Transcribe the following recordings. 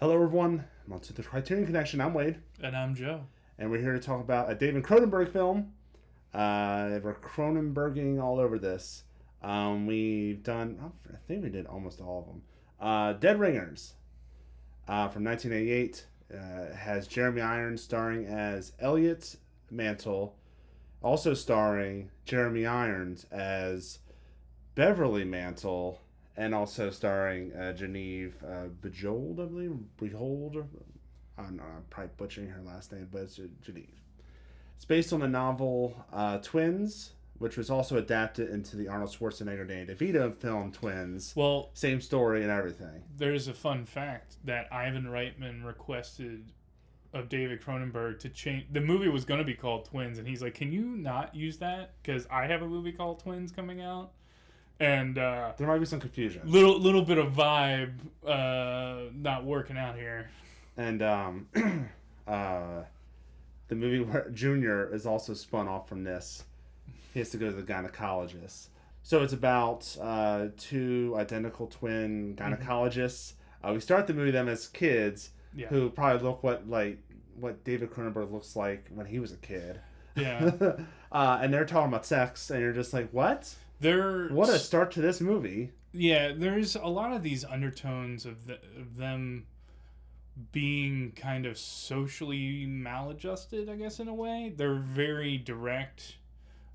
Hello, everyone. Welcome to the Criterion Connection. I'm Wade, And I'm Joe. and we're here to talk about a David Cronenberg film. We're Cronenberging all over this. We've done, I think we did almost all of them. Dead Ringers from 1988 has Jeremy Irons starring as Elliot Mantle, also starring Jeremy Irons as Beverly Mantle, and also starring Genevieve Bejold, I believe. Behold. I don't know, I'm probably butchering her last name, but it's Genevieve. It's based on the novel Twins, which was also adapted into the Arnold Schwarzenegger Danny DeVito film Twins. Well, Same story and everything. there's a fun fact that Ivan Reitman requested of David Cronenberg to change. The movie was going to be called Twins, and he's like, "Can you not use that? Because I have a movie called Twins coming out." And There might be some confusion. little bit of vibe not working out here. And the movie where Junior is also spun off from this. He has to go to the gynecologist. So it's about two identical twin gynecologists. We start the movie them as kids Yeah. who probably look what David Cronenberg looks like when he was a kid. Yeah. And they're talking about sex, and you're just like, what? What a start to this movie. Yeah, there's a lot of these undertones of them being kind of socially maladjusted, I guess, in a way. They're very direct.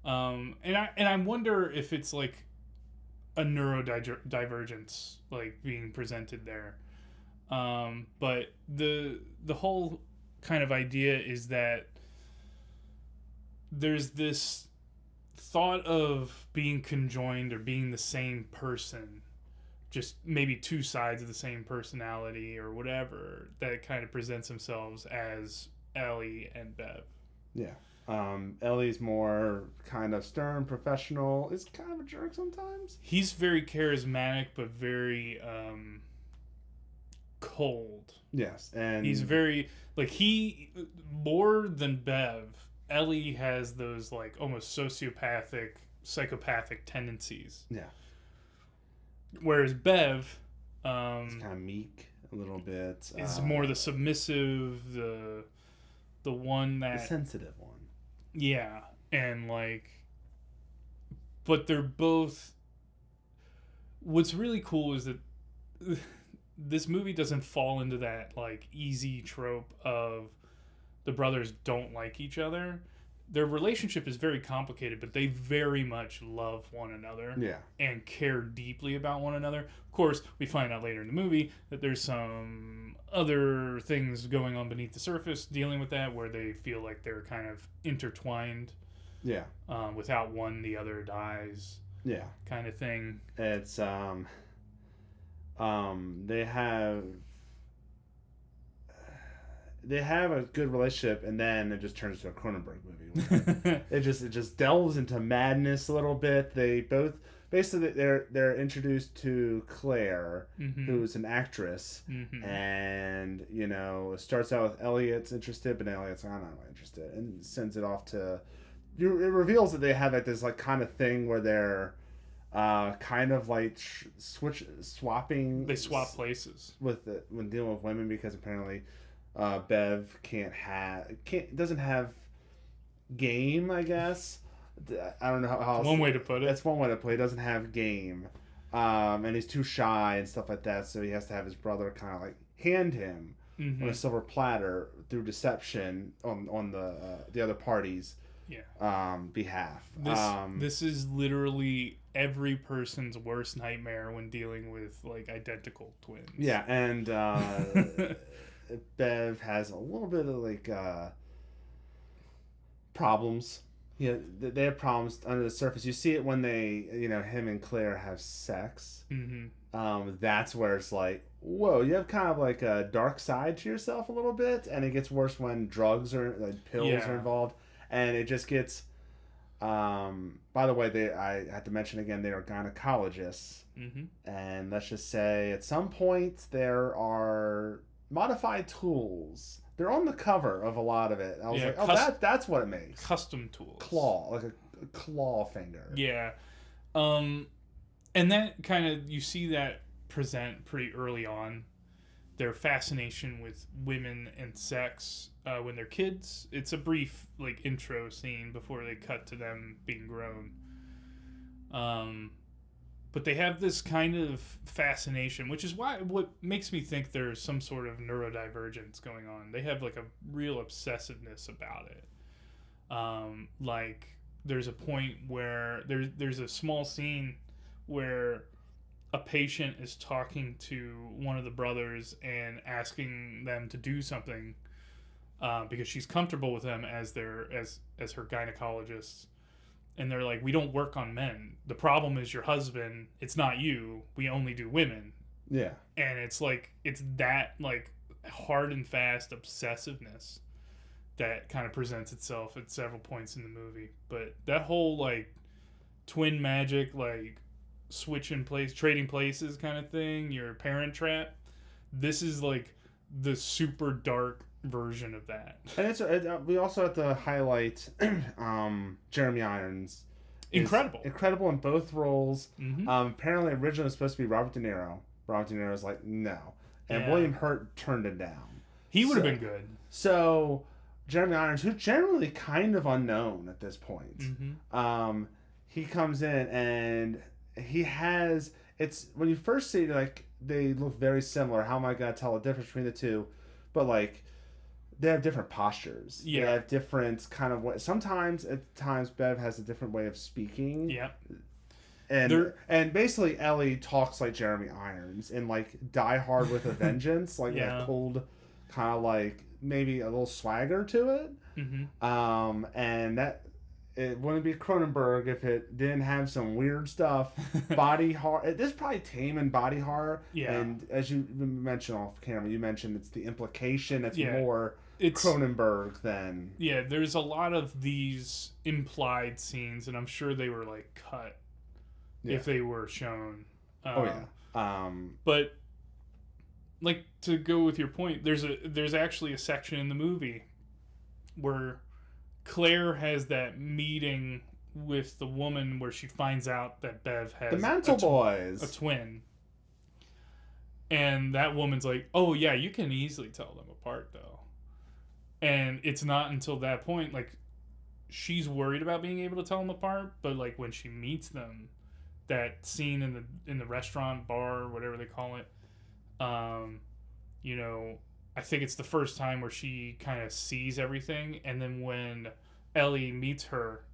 And I wonder if it's like a neurodivergence like being presented there. But the whole kind of idea is that there's this thought of being conjoined or being the same person, just maybe two sides of the same personality or whatever, that kind of presents themselves as Ellie and Bev. Yeah. Ellie's more kind of stern, professional, is kind of a jerk sometimes. He's very charismatic, but very cold. Yes, and He's very, like, more than Bev, Ellie has those, like, almost sociopathic, psychopathic tendencies. Yeah. Whereas Bev, it's kind of meek a little bit. is more the submissive, the one that... the sensitive one. Yeah, and, like... But they're both... What's really cool is that this movie doesn't fall into that, like, easy trope of the brothers don't like each other. Their relationship is very complicated, but they very much love one another. Yeah. And care deeply about one another. Of course, we find out later in the movie that there's some other things going on beneath the surface dealing with that, where they feel like they're kind of intertwined. Yeah. Without one, the other dies. Yeah. Kind of thing. It's they have a good relationship, and then it just turns into a Cronenberg movie. it just delves into madness a little bit. They both basically they're introduced to Claire, Mm-hmm. who's an actress, Mm-hmm. and it starts out with Elliot's interested, but Elliot's like, I'm not really interested, and sends it off to. It reveals that they have like this like kind of thing where they're kind of like swapping. They swap places when dealing with women, because apparently Bev doesn't have game, I guess. I don't know how else. One way to put it. That's one way to put it. He doesn't have game, and he's too shy and stuff like that. So he has to have his brother kind of like hand him on a silver platter through deception on the other party's behalf. This is literally every person's worst nightmare when dealing with like identical twins. Yeah, and Bev has a little bit of like problems. Yeah, they have problems under the surface. You see it when they, him and Claire have sex. Mm-hmm. That's where it's like, whoa, you have kind of like a dark side to yourself a little bit, and it gets worse when drugs or like pills are involved, and it just gets. By the way, I had to mention again, they are gynecologists, and let's just say at some point there are modified tools. They're on the cover of a lot of it. I was like, that's what it makes. Custom tools. Claw, like a claw finger. Yeah. And that kind of, you see that present pretty early on their fascination with women and sex when they're kids. It's a brief like intro scene before they cut to them being grown. But they have this kind of fascination, which is what makes me think there's some sort of neurodivergence going on. They have like a real obsessiveness about it. Like there's a point where there's a small scene where a patient is talking to one of the brothers and asking them to do something because she's comfortable with them as her gynecologist. And they're like, we don't work on men. The problem is your husband. It's not you. We only do women. Yeah. And it's like, it's that like hard and fast obsessiveness that kind of presents itself at several points in the movie. But that whole like twin magic, like trading places kind of thing, your Parent Trap. This is like the super dark version of that. And we also have to highlight Jeremy Irons. Incredible in both roles. Mm-hmm. Apparently originally it was supposed to be Robert De Niro. Robert De Niro was like, no. And William Hurt turned it down. He would have been good. So Jeremy Irons, who's generally kind of unknown at this point, he comes in and he has, it's when you first see like they look very similar. How am I gonna tell the difference between the two? But like they have different postures. Yeah. They have different kind of way. Sometimes at times Bev has a different way of speaking. Yeah. And basically Ellie talks like Jeremy Irons in like Die Hard with a Vengeance, like that cold kind of like maybe a little swagger to it. Mm-hmm. And that it wouldn't be Cronenberg if it didn't have some weird stuff. Body horror. This is probably tame in body horror. Yeah. And as you mentioned off camera, you mentioned it's the implication that's more Cronenberg than. Yeah, there's a lot of these implied scenes, and I'm sure they were like cut if they were shown. But like to go with your point, there's actually a section in the movie where Claire has that meeting with the woman where she finds out that Bev has the Mantle Boys, a twin. And that woman's like, oh yeah, you can easily tell them apart though. And it's not until that point, like, she's worried about being able to tell them apart, but like when she meets them, that scene in the restaurant, bar, whatever they call it, you know, I think it's the first time where she kind of sees everything, and then when Ellie meets her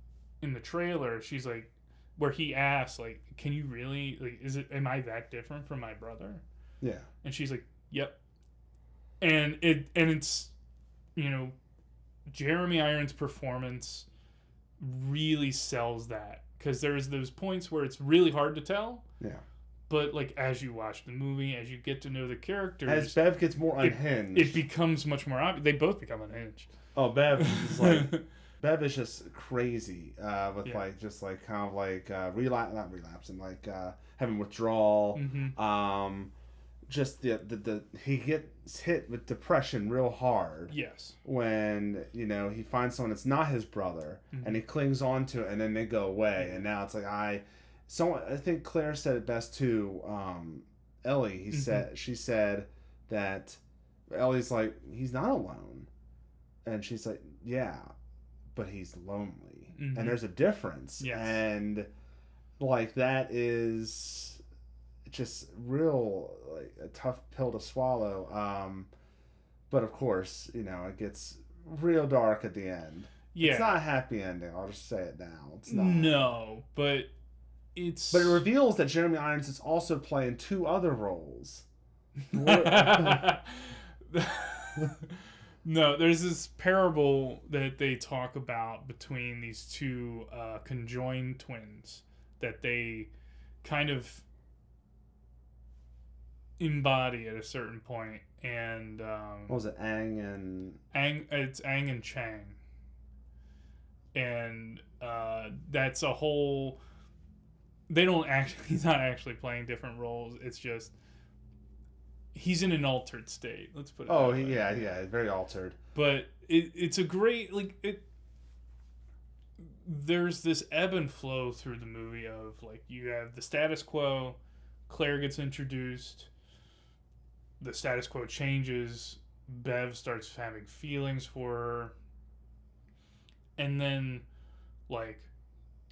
in the trailer, she's like, where he asks, like, can you really, like, am I that different from my brother? Yeah. And she's like, yep. And it's, you know, Jeremy Irons' performance really sells that, because there's those points where it's really hard to tell. Yeah. But like as you watch the movie, as you get to know the characters, as Bev gets more unhinged, it becomes much more obvious. They both become unhinged. Oh, Bev is like Bev is just crazy with like just like kind of like not relapsing, like having withdrawal. Mm-hmm. Just the he gets hit with depression real hard. Yes. When, you know, he finds someone that's not his brother, and he clings on to it, and then they go away, and now it's like I think Claire said it best to Ellie. She said that Ellie's like, he's not alone, and she's like, yeah, but he's lonely, and there's a difference. Yes. And like that is just real, like a tough pill to swallow. But of course, you know, it gets real dark at the end. Yeah. It's not a happy ending. I'll just say it now. It's not. No, but it reveals that Jeremy Irons is also playing two other roles. No, there's this parable that they talk about between these two conjoined twins that they kind of embody at a certain point. And what was it? It's Aang and Chang. And that's a whole. He's not actually playing different roles. It's just he's in an altered state. Let's put it. Oh, yeah, very altered. But it's a great there's this ebb and flow through the movie of like you have the status quo, Claire gets introduced, the status quo changes. Bev starts having feelings for her, and then like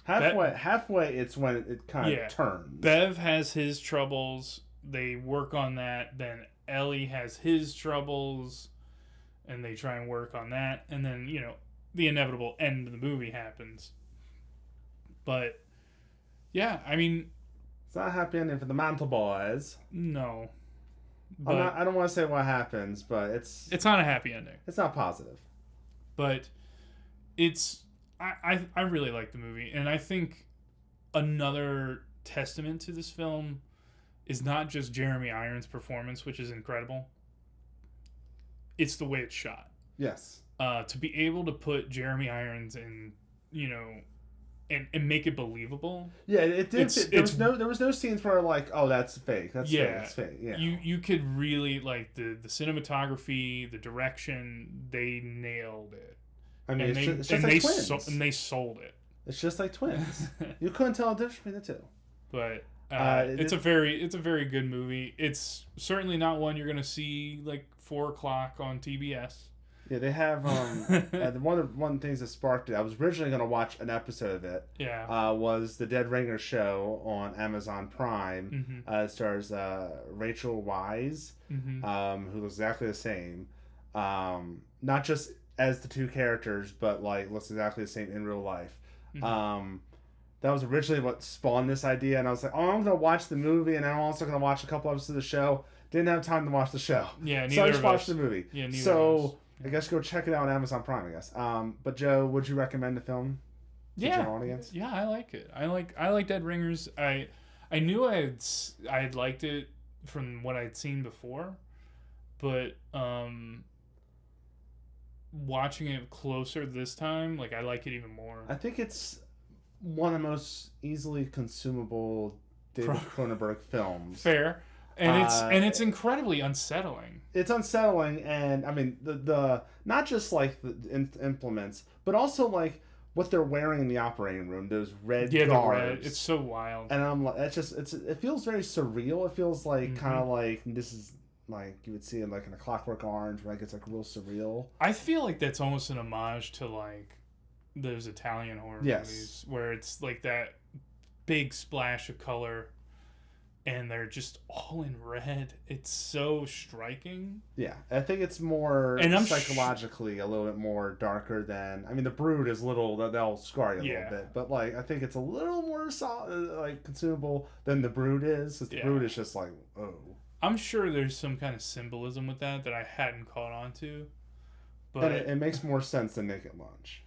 halfway, it's when it kind of turns. Bev has his troubles. They work on that. Then Ellie has his troubles, and they try and work on that. And then the inevitable end of the movie happens. But yeah, I mean, it's not a happy ending for the Mantle Boys. No. But I don't want to say what happens, but it's not a happy ending. It's not positive. But it's I really like the movie, and I think another testament to this film is not just Jeremy Irons' performance, which is incredible. It's the way it's shot. Yes. To be able to put Jeremy Irons in, and make it believable. Yeah, it did. There was no scenes where like, oh, that's fake. That's fake. It's fake. Yeah. You could really like the cinematography, the direction. They nailed it. I mean, it's just like twins. And they sold it. It's just like twins. You couldn't tell a difference between the two. But it's a very good movie. It's certainly not one you're gonna see like 4:00 on TBS. Yeah, they have one of the things that sparked it. I was originally going to watch an episode of it. Yeah. Was the Dead Ringer show on Amazon Prime. Mm-hmm. It stars Rachel Weisz, mm-hmm. who looks exactly the same. Not just as the two characters, but like looks exactly the same in real life. Mm-hmm. That was originally what spawned this idea, and I was like, oh, I'm going to watch the movie, and I'm also going to watch a couple episodes of the show. Didn't have time to watch the show. Yeah, neither so I just of watched us. the movie. Yeah, neither so, of us. I guess go check it out on Amazon Prime, I guess. But Joe, would you recommend the film to your audience? Yeah, I like it. I like Dead Ringers. I knew I'd liked it from what I'd seen before, but watching it closer this time, like I like it even more. I think it's one of the most easily consumable David Cronenberg films. Fair. And it's incredibly unsettling. It's unsettling, and I mean the not just like the implements, but also like what they're wearing in the operating room. Those red guards. It's so wild. And I'm like, it feels very surreal. It feels like kind of like this is like you would see in like in a Clockwork Orange, where like it's like real surreal. I feel like that's almost an homage to like those Italian horror movies where it's like that big splash of color. And they're just all in red. It's so striking. Yeah, I think it's more psychologically a little bit more darker than. I mean, The Brood is they'll scar you a little bit, but like I think it's a little more like consumable than The Brood is. Because The Brood is just like, oh. I'm sure there's some kind of symbolism with that I hadn't caught on to. But and it makes more sense than Naked Lunch.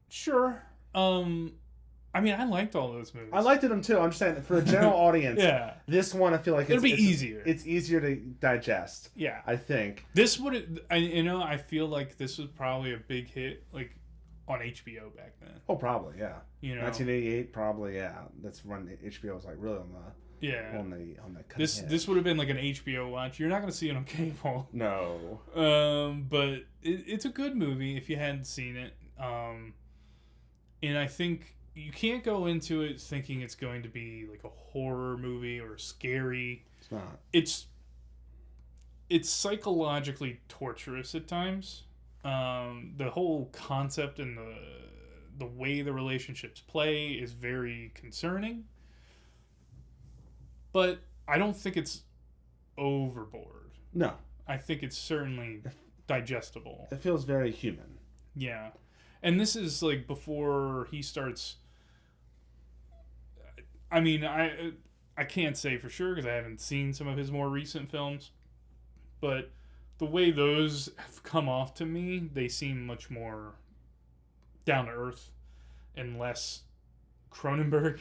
Sure. I mean, I liked all those movies. I liked them too. I'm just saying, for a general audience, this one I feel like it'll be easier. It's easier to digest. Yeah, I think this would. I feel like this was probably a big hit, like on HBO back then. Oh, probably, yeah. 1988, probably, yeah. That's when HBO was like really on the on the this would have been like an HBO watch. You're not going to see it on cable. No. But it's a good movie if you hadn't seen it. And I think. You can't go into it thinking it's going to be like a horror movie or scary. It's not. It's psychologically torturous at times. The whole concept and the way the relationships play is very concerning. But I don't think it's overboard. No. I think it's certainly digestible. It feels very human. Yeah. And this is like before he starts... I mean, I can't say for sure because I haven't seen some of his more recent films, but the way those have come off to me, they seem much more down to earth and less Cronenberg,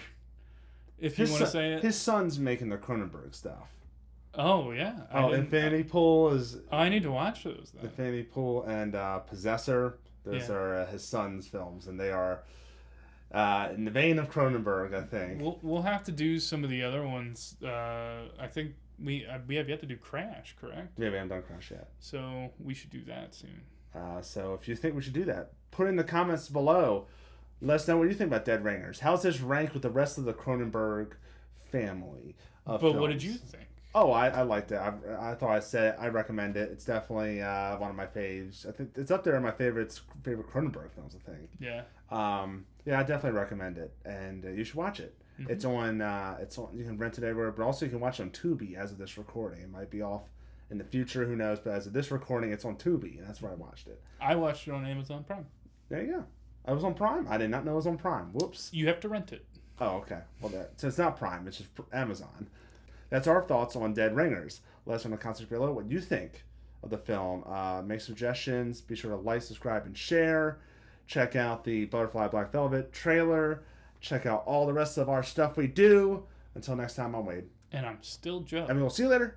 if you want to say it. His son's making the Cronenberg stuff. Oh, yeah. Infinity Pool is... Oh, I need to watch those, then. Infinity Pool and Possessor. Those are his son's films, and they are... in the vein of Cronenberg, I think. We'll have to do some of the other ones. I think we have yet to do Crash, correct? Yeah, we haven't done Crash yet. So we should do that soon. So if you think we should do that, put in the comments below. Let us know what you think about Dead Ringers. How's this rank with the rest of the Cronenberg family of films? What did you think? Oh, I liked it. I thought I said it. I recommend it. It's definitely one of my faves. I think it's up there in my favorite Cronenberg films, I think. Yeah. Yeah, I definitely recommend it, and you should watch it. Mhm. It's on. It's on. You can rent it everywhere, but also you can watch it on Tubi as of this recording. It might be off in the future, who knows? But as of this recording, it's on Tubi, and that's where I watched it. I watched it on Amazon Prime. There you go. I was on Prime. I did not know it was on Prime. Whoops. You have to rent it. Oh, okay. Well, so it's not Prime. It's just Amazon. That's our thoughts on Dead Ringers. Let us know in the comments below what you think of the film. Make suggestions. Be sure to like, subscribe, and share. Check out the Butterfly Black Velvet trailer. Check out all the rest of our stuff we do. Until next time, I'm Wade. And I'm still Joe. And we'll see you later.